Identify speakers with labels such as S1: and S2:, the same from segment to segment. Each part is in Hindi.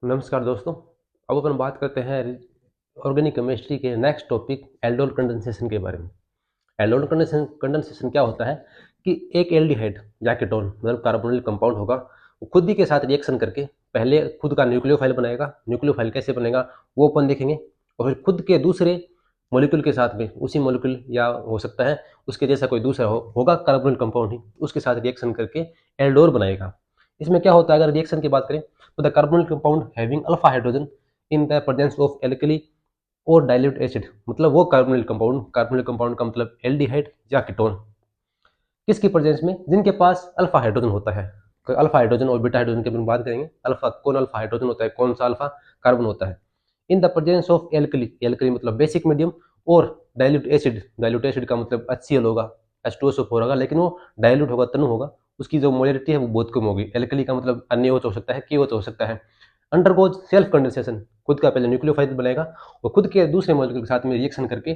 S1: नमस्कार दोस्तों। अब अपन बात करते हैं ऑर्गेनिक केमिस्ट्री के नेक्स्ट टॉपिक एल्डोल कंडेंसेशन के बारे में। एल्डोल कंडेंसेशन क्या होता है कि एक एल्डिहाइड या कीटोन मतलब कार्बोनिल कंपाउंड होगा, वो खुद ही के साथ रिएक्शन करके पहले खुद का न्यूक्लियोफाइल बनाएगा। न्यूक्लियोफाइल कैसे बनेगा वो अपन देखेंगे, और फिर खुद के दूसरे मॉलिक्यूल के साथ में उसी मॉलिक्यूल या हो सकता है उसके जैसा कोई दूसरा होगा कार्बोनिल कंपाउंड ही, उसके साथ रिएक्शन करके एल्डोल बनाएगा। इसमें क्या होता है, अगर रिएक्शन की बात करें तो the carbonyl compound having alpha hydrogen in the presence of alkali और डाइल्यूट एसिड, मतलब वो कार्बोनिल कंपाउंड का मतलब एल्डिहाइड या कीटोन किसकी प्रेजेंस में, जिनके पास अल्फा हाइड्रोजन होता है। तो अल्फा हाइड्रोजन और बीटा हाइड्रोजन की अपन बात करेंगे। अल्फा कौन अल्फा हाइड्रोजन होता है, कौन सा अल्फा कार्बन होता है। In the presence of alkali, alkali मतलब बेसिक मीडियम, और डाइल्यूट एसिड का मतलब HCl होगा, H2SO4 होगा, लेकिन वो डाइल्यूट होगा, तनु होगा, उसकी जो मोलिरिटी है वो बहुत कम होगी। एल्कली का मतलब अन्य हो सकता है, की हो सकता है। अंडरगोज सेल्फ कंडेंसेशन, खुद का पहले न्यूक्लियोफाइल बनेगा और खुद के दूसरे मॉलिक्यूल के साथ में रिएक्शन करके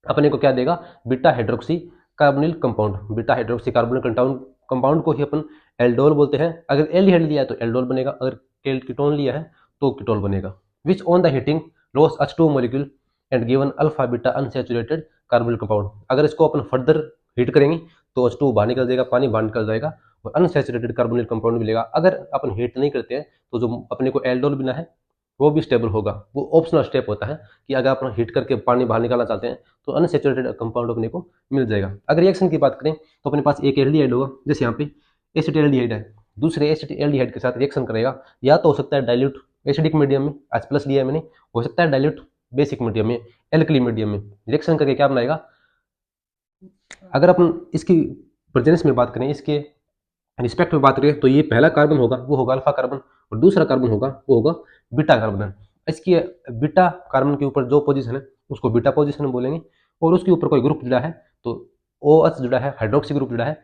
S1: अपने को क्या देगा, beta hydroxy carbonyl compound. Beta hydroxy carbonyl compound को ही अपन एल्डोल बोलते हैं। अगर एल्डिहाइड लिया है तो एल्डोल बनेगा, अगर कीटोन लिया है तो कीटोल बनेगा। Which on the heating loss H2 molecule and given alpha beta unsaturated carbonyl compound. अगर इसको अपन फर्दर हीट करेंगे तो H2 बाहर निकल जाएगा, पानी बाहर निकल जाएगा और अनसैचुरेटेड कार्बोनिल कंपाउंड मिलेगा। अगर अपन हीट नहीं करते हैं तो जो अपने को एल्डोल बिना है वो भी स्टेबल होगा। वो ऑप्शनल स्टेप होता है कि अगर आप हीट करके पानी बाहर निकालना चाहते हैं तो अनसेचुरेटेड कंपाउंड अपने को मिल जाएगा। अगर रिएक्शन की बात करें तो अपने पास एक एल्डिहाइड होगा, जैसे यहाँ पे एसिटाल्डिहाइड है, दूसरे एसिटाल्डिहाइड के साथ रिएक्शन करेगा। या तो हो सकता है डाइल्यूट एसिडिक मीडियम में, H+ लिया है मैंने, हो सकता है डाइल्यूट बेसिक मीडियम में, एल्कली मीडियम में रिएक्शन करके क्या बनाएगा। अगर अपन इसकी प्रेजेंस में बात करें, इसके रिस्पेक्ट में बात करें, तो ये पहला कार्बन होगा वो होगा अल्फा कार्बन, और दूसरा कार्बन होगा वो होगा बीटा कार्बन। इसकी बीटा कार्बन के ऊपर जो पोजीशन है उसको बीटा पोजीशन बोलेंगे, और उसके ऊपर कोई ग्रुप जुड़ा है तो OH जुड़ा है, हाइड्रोक्सी ग्रुप जुड़ा है,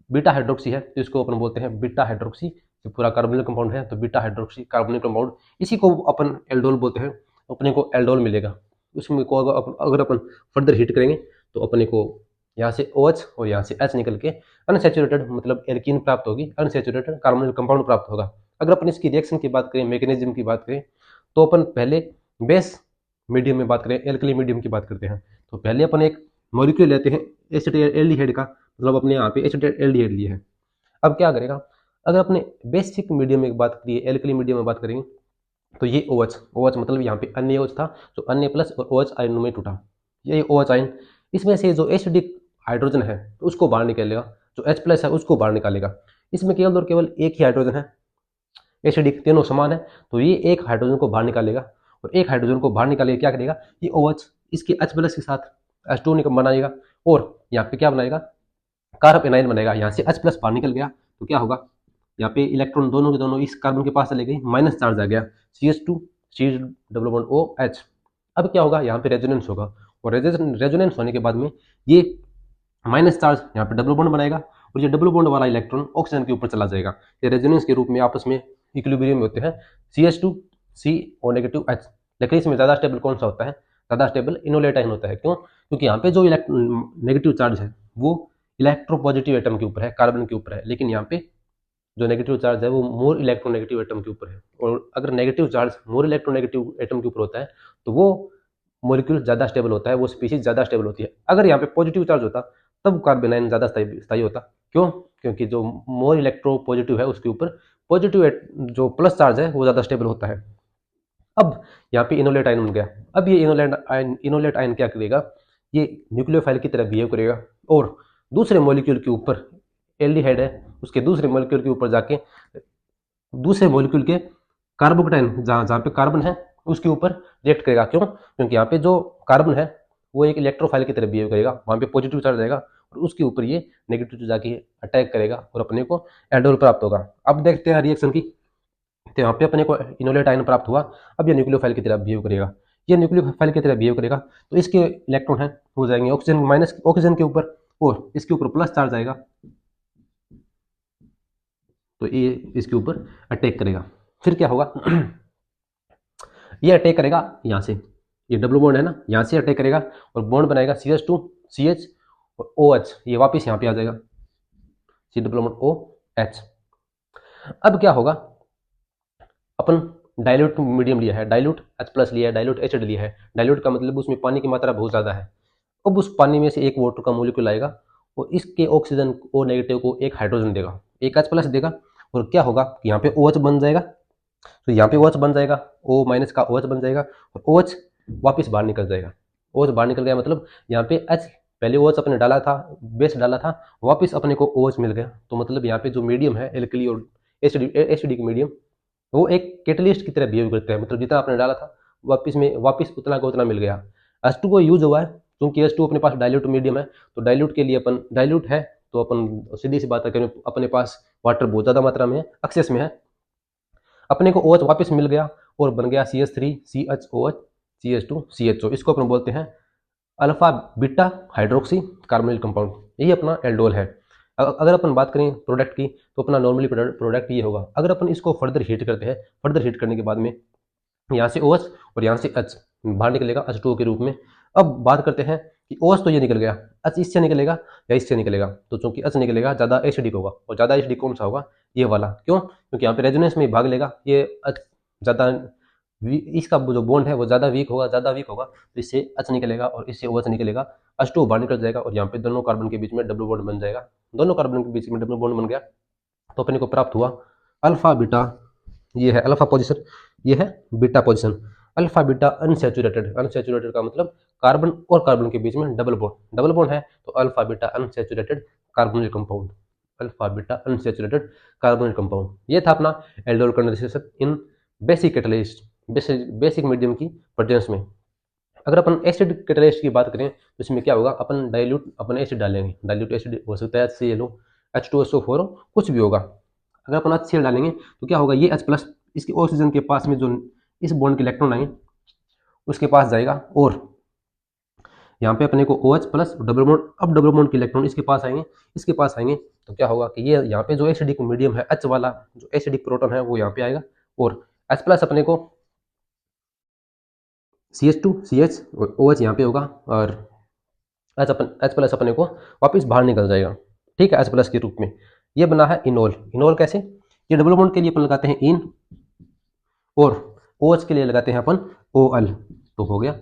S1: बीटा हाइड्रोक्सी है तो इसको अपन बोलते हैं बीटा हाइड्रोक्सी। जो पूरा कार्बोनिल कंपाउंड है तो बीटा हाइड्रोक्सी कार्बोनिल कंपाउंड, इसी को अपन एल्डोल बोलते हैं। अपने को एल्डोल मिलेगा। उसमें को अगर अपन फर्दर हीट करेंगे तो अपने को यहाँ से OH और यहाँ से H निकल के अनसैचुरेटेड मतलब एल्कीन प्राप्त होगी, अनसैचुरेटेड कार्बोनिल कंपाउंड प्राप्त होगा। अगर अपन इसकी रिएक्शन की बात करें, मैकेनिज्म की बात करें, तो अपन पहले बेस मीडियम में बात करें, एल्कली मीडियम की बात करते हैं। तो पहले अपन एक मॉलिक्यूल लेते हैं एसिटाल्डिहाइड का, मतलब अपने यहाँ पे एसिटाल्डिहाइड लिए है। अब क्या करेगा, अगर अपने बेसिक मीडियम में बात करिए, एल्कली मीडियम में बात करेंगे, तो ये OH मतलब यहाँ पे अन्य OH था, तो अन्य प्लस और OH आयनों में टूटा, ये OH आयन। इसमें से जो एसिडिक हाइड्रोजन है तो उसको बाहर निकालेगा, जो H+ है उसको बाहर निकालेगा। इसमें केवल और केवल एक ही हाइड्रोजन है, एसिडिक तीनों समान है, तो ये एक हाइड्रोजन को बाहर निकालेगा, और एक हाइड्रोजन को बाहर निकालेगा क्या करेगा, ये OH इसके H+ के साथ H2 बनाएगा, और यहाँ पे क्या बनाएगा, कार्ब एनाइन बनेगा। यहाँ से H+ बाहर निकल गया तो क्या होगा, यहाँ पे इलेक्ट्रॉन दोनों के दोनों इस कार्बन के पास चले गए, माइनस चार्ज आ गया, CH2 C double bond OH। अब क्या होगा, यहाँ पे रेजोनेंस होगा, और रेजोनेंस होने के बाद में ये माइनस चार्ज यहाँ पे डबल बॉन्ड बनाएगा, और ये डबल बॉन्ड वाला इलेक्ट्रॉन ऑक्सीजन के ऊपर चला जाएगा। ये रेजोनेंस के रूप में आपस में इक्विलिब्रियम में होते हैं, CH2 C और नेगेटिव H। लेकिन इसमें ज़्यादा स्टेबल कौन सा होता है, ज़्यादा स्टेबल इनोलेट आयन होता है। क्यों, क्योंकि यहाँ पे जो नेगेटिव चार्ज है वो इलेक्ट्रोपॉजिटिव एटम के ऊपर है, कार्बन के ऊपर है, लेकिन यहाँ पे जो नेगेटिव चार्ज है वो मोर इलेक्ट्रोनेगेटिव एटम के ऊपर है। और अगर negative charge more electronegative atom के ऊपर होता है तो वो मॉलिक्यूल ज़्यादा स्टेबल होता है, वो स्पीशीज ज़्यादा स्टेबल होती है। अगर यहाँ पे पॉजिटिव चार्ज होता तब कार्बन आयन ज़्यादा स्थायी होता। क्यों, क्योंकि जो मोर इलेक्ट्रो पॉजिटिव है उसके ऊपर पॉजिटिव जो प्लस चार्ज है वो ज़्यादा स्टेबल होता है। अब यहाँ पे इनोलेट आयन बन गया। अब ये इनोलेट आयन क्या करेगा, ये न्यूक्लियोफाइल की तरह बिहेव करेगा, और दूसरे मॉलिक्यूल के ऊपर, एल्डिहाइड है उसके दूसरे मॉलिक्यूल के ऊपर जाके दूसरे मॉलिक्यूल के कार्बोकेटाइन जहाँ जहाँ पे कार्बन है उसके ऊपर रिएक्ट करेगा। क्यों, क्योंकि यहाँ पे जो कार्बन है वो एक इलेक्ट्रोफाइल की तरह बिहेव करेगा, वहाँ पे पॉजिटिव चार्ज आएगा और उसके ऊपर ये नेगेटिव जाके अटैक करेगा और अपने को एल्डोल प्राप्त होगा। अब देखते हैं रिएक्शन की। तो यहाँ पे अपने को इनोलेट आयन प्राप्त हुआ। अब ये न्यूक्लियोफाइल की तरह बिहेव करेगा, ये न्यूक्लियोफाइल की तरह बिहेव करेगा, तो इसके इलेक्ट्रॉन है हो जाएंगे ऑक्सीजन माइनस ऑक्सीजन के ऊपर, और इसके ऊपर प्लस चार्ज आएगा तो ये इसके ऊपर अटैक करेगा। फिर क्या होगा ये अटैक करेगा यहाँ से, ये डबल बॉन्ड है ना, यहाँ से अटैक करेगा और बॉन्ड बनाएगा CH2 CH और OH, ये वापस यहाँ पे आ जाएगा C डबल बॉन्ड OH। अब क्या होगा, अपन डाइल्यूट मीडियम लिया है, डाइल्यूट H प्लस लिया है, डाइल्यूट एसिड लिया है। डाइल्यूट का मतलब उसमें पानी की मात्रा बहुत ज़्यादा है। अब उस पानी में से एक वाटर का मॉलिक्यूल आएगा और इसके ऑक्सीजन ओ नेगेटिव को एक हाइड्रोजन देगा, एक H प्लस देगा, और क्या होगा कि यहाँ पे OH बन जाएगा। तो यहाँ पे OH बन जाएगा, O माइनस का OH बन जाएगा और OH वापस बाहर निकल जाएगा। OH बाहर निकल गया मतलब यहाँ पे H, पहले OH अपने डाला था, बेस डाला था, वापस अपने को OH मिल गया। तो मतलब यहाँ पे जो मीडियम है एल्कली और एसिडिक मीडियम, वो एक कैटलिस्ट की तरह बिहेव करते हैं। मतलब जितना आपने डाला था वापस उतना का उतना मिल गया। H2 को यूज हुआ है क्योंकि H2 अपने पास डाइल्यूट मीडियम है, तो डाइल्यूट के लिए अपन डाइल्यूट है तो अपन सीधी सी बात है कि अपने पास वाटर बहुत ज़्यादा मात्रा में है, एक्सेस में है। अपने को OH वापस मिल गया और बन गया CH3 CHOH CH2 CHO। इसको अपन बोलते हैं alpha beta hydroxy carbonyl compound. यही अपना एल्डोल है। अगर अपन बात करें प्रोडक्ट की तो अपना नॉर्मली प्रोडक्ट ये होगा। अगर अपन इसको फर्दर हीट करते हैं, फर्दर हीट करने के बाद में यहाँ से OH और यहाँ से H बाहर निकलेगा H2O के रूप में। अब बात करते हैं कि OH तो ये निकल गया, H इससे निकलेगा या इससे निकलेगा। तो चूंकि H निकलेगा ज़्यादा एसिडिक होगा, और ज़्यादा एसिडिक कौन सा होगा, ये वाला। क्यों? क्योंकि यहाँ पे रेजोनेंस में भाग लेगा ये H ज़्यादा, इसका जो बॉन्ड है वो ज़्यादा वीक होगा, तो इससे H निकलेगा और इससे OH निकलेगा, H2O बाहर निकल जाएगा और यहाँ पे दोनों कार्बन के बीच में डबल बॉन्ड बन जाएगा। दोनों कार्बन के बीच में डबल बॉन्ड बन गया तो अपने को प्राप्त हुआ अल्फा बीटा। ये है अल्फा पोजीशन, ये है beta position. Alpha beta unsaturated, unsaturated का मतलब कार्बन और कार्बन के बीच में डबल बॉन्ड है, तो alpha beta unsaturated carbonyl compound, alpha beta unsaturated carbonyl compound. ये था अपना एल्डोल कंडेंसेशन इन बेसिक कैटलिस्ट, बेसिक मीडियम की प्रेजेंस में। अगर अपन एसिड कैटलिस्ट की बात करें तो इसमें क्या होगा, अपन एसिड डालेंगे, डाइल्यूट एसिड हो सकता है HCl, H2SO4, कुछ भी होगा। अगर अपन HCl डालेंगे तो क्या होगा, ये H प्लस इसके ऑक्सीजन के पास में जो इस बॉन्ड के इलेक्ट्रॉन आएंगे उसके पास जाएगा, और यहाँ पे अपने को OH प्लस डबल बॉन्ड, अब डबल बॉन्ड के इलेक्ट्रॉन इसके पास आएंगे तो क्या होगा कि ये यहाँ पे जो एसिडिक मीडियम है H वाला, जो एसिडिक प्रोटॉन है वो यहाँ पे आएगा, और H प्लस अपने को CH2 CH और OH यहाँ पे होगा, और H प्लस अपने को वापस बाहर निकल जाएगा। ठीक है, H प्लस के रूप में। ये बना है इनोल। इनोल कैसे, ये डबल बॉन्ड के लिए अपन लगाते हैं इन, और OH के लिए लगाते हैं अपन OL, तो हो गया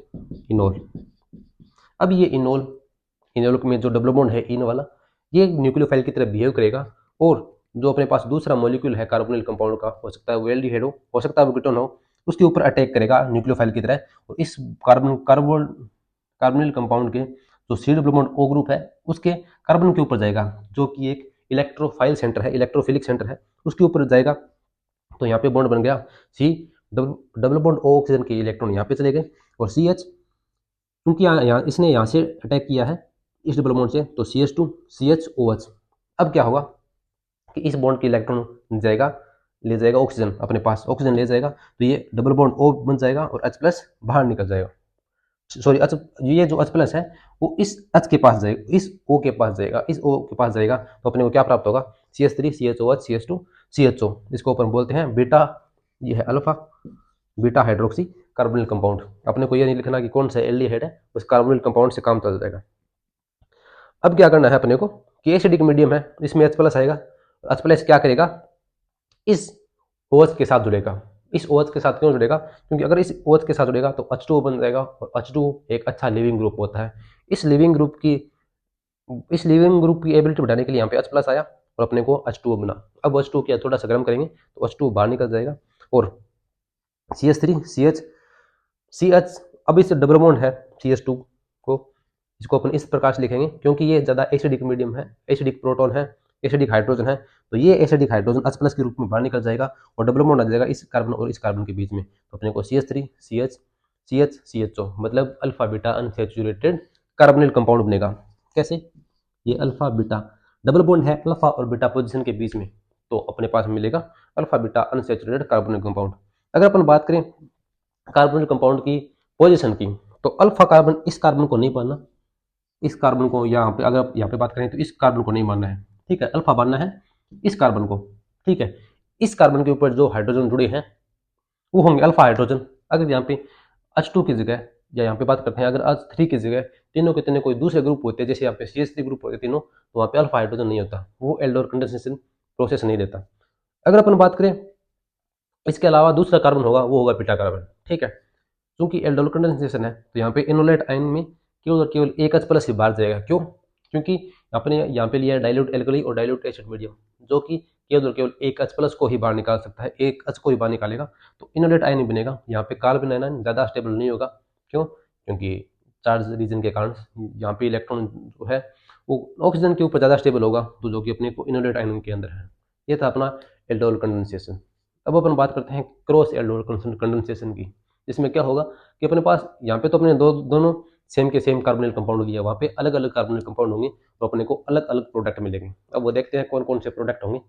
S1: इनोल। अब ये इनोल में जो डबल बॉन्ड है इन वाला, ये न्यूक्लियोफाइल की तरह बिहेव करेगा, और जो अपने पास दूसरा मॉलिक्यूल है कार्बोनिल कंपाउंड का, हो सकता है वो एल्डिहाइड हो सकता है वो कीटोन हो, उसके ऊपर अटैक करेगा न्यूक्लियोफाइल की तरह, और इस कार्बोनिल कंपाउंड के जो C double bond O group है उसके कार्बन के ऊपर जाएगा, जो कि एक इलेक्ट्रोफाइल सेंटर है, इलेक्ट्रोफिलिक सेंटर है, उसके ऊपर जाएगा। तो यहाँ पे बॉन्ड बन गया C double bond O, oxygen के इलेक्ट्रॉन यहाँ पे चले गए, और CH क्योंकि इसने यहाँ से अटैक किया है इस डबल बॉन्ड से, तो CH2 CHOH। अब क्या होगा कि इस बॉन्ड के इलेक्ट्रॉन ले जाएगा ऑक्सीजन अपने पास, ऑक्सीजन ले जाएगा, तो ये डबल बॉन्ड O बन जाएगा और H प्लस बाहर निकल जाएगा। सॉरी, ये जो H प्लस है वो इस H के पास जाएगा, इस O के पास जाएगा, इस O के पास जाएगा, तो अपने को क्या प्राप्त होगा, CH3 CHOH CH2 CHO। इसको अपन बोलते हैं बीटा, ये है alpha beta hydroxy carbonyl compound. अपने को ये नहीं लिखना कि कौन सा एल्डिहाइड है, उस कार्बोनिल कंपाउंड से काम चल जाएगा। अब क्या करना है अपने को कि एसिडिक मीडियम है, इसमें H प्लस आएगा, H प्लस क्या करेगा, इस OH के साथ जुड़ेगा। इस OH के साथ क्यों जुड़ेगा, क्योंकि अगर इस OH के साथ जुड़ेगा तो H2O बन जाएगा, और H2O एक अच्छा लिविंग ग्रुप होता है। इस लिविंग ग्रुप की एबिलिटी बढ़ाने के लिए यहाँ पे H प्लस आया और अपने को H2O बना। अब H2O क्या थोड़ा सा गर्म करेंगे तो H2O बाहर निकल जाएगा, और CH3 CH, अब इस डबल बॉन्ड है CH2 को, इसको अपन इस प्रकार से लिखेंगे क्योंकि ये ज़्यादा एसिडिक मीडियम है, एसिडिक प्रोटॉन है, एसिडिक हाइड्रोजन है, तो ये एसिडिक हाइड्रोजन H प्लस के रूप में बाहर निकल जाएगा और डबल बॉन्ड आ जाएगा इस कार्बन और इस कार्बन के बीच में, तो अपने को CH3 CH CH CHO मतलब alpha beta unsaturated carbonyl compound बनेगा। कैसे, ये अल्फा बीटा डबल बॉन्ड है अल्फा और बीटा पोजीशन के बीच में, तो अपने पास मिलेगा alpha beta unsaturated carbonyl compound. अगर अपन बात करें कार्बोनिल कंपाउंड की पोजीशन की, तो अल्फा कार्बन, इस कार्बन को नहीं पाना, इस कार्बन को यहाँ पे, अगर यहाँ पे बात करें तो इस कार्बन को नहीं मानना है, ठीक है, अल्फा मानना है इस कार्बन को, ठीक है। इस कार्बन के ऊपर जो हाइड्रोजन जुड़े हैं वो होंगे अल्फा हाइड्रोजन। अगर यहाँ पे H2 की जगह, या यहाँ पे बात करते हैं अगर H3 की जगह तीनों के तीनों कोई दूसरे ग्रुप होते हैं, जैसे यहाँ पे CH3 ग्रुप होते तीनों, तो वहाँ पे अल्फा हाइड्रोजन नहीं होता, वो एल्डोल कंडेंसेशन प्रोसेस नहीं देता। अगर अपन बात करें इसके अलावा दूसरा कार्बन होगा, वो होगा बीटा कार्बन, ठीक है। चूंकि एल्डोल कंडेंसेशन है तो यहाँ पे इनोलेट आयन में केवल और केवल एक H प्लस ही बाहर जाएगा। क्यों? क्योंकि आपने यहाँ पे लिया है डाइल्यूट एल्कली और डाइल्यूट एसिड मीडियम, जो कि केवल और केवल एक H प्लस को ही बाहर निकाल सकता है, एक H को ही बाहर निकालेगा, तो इनोलेट आयन ही बनेगा। यहाँ पे कार्बन आयन ज़्यादा स्टेबल नहीं होगा। क्यों? क्योंकि चार्ज रीजन के कारण यहाँ पे इलेक्ट्रॉन जो है वो ऑक्सीजन के ऊपर ज़्यादा स्टेबल होगा, तो जो कि अपने को इनोलेट आयन के अंदर है। ये था अपना एल्डोल कंडेंसेशन। अब अपन बात करते हैं क्रॉस एल्डोल कंडेंसेशन की। इसमें क्या होगा कि अपने पास यहाँ पे तो अपने दोनों सेम के सेम कार्बोनिल कंपाउंड दिया, वहाँ पे अलग अलग कार्बोनिल कंपाउंड होंगे, तो अपने को अलग अलग प्रोडक्ट मिलेंगे। अब वो देखते हैं कौन कौन से प्रोडक्ट होंगे।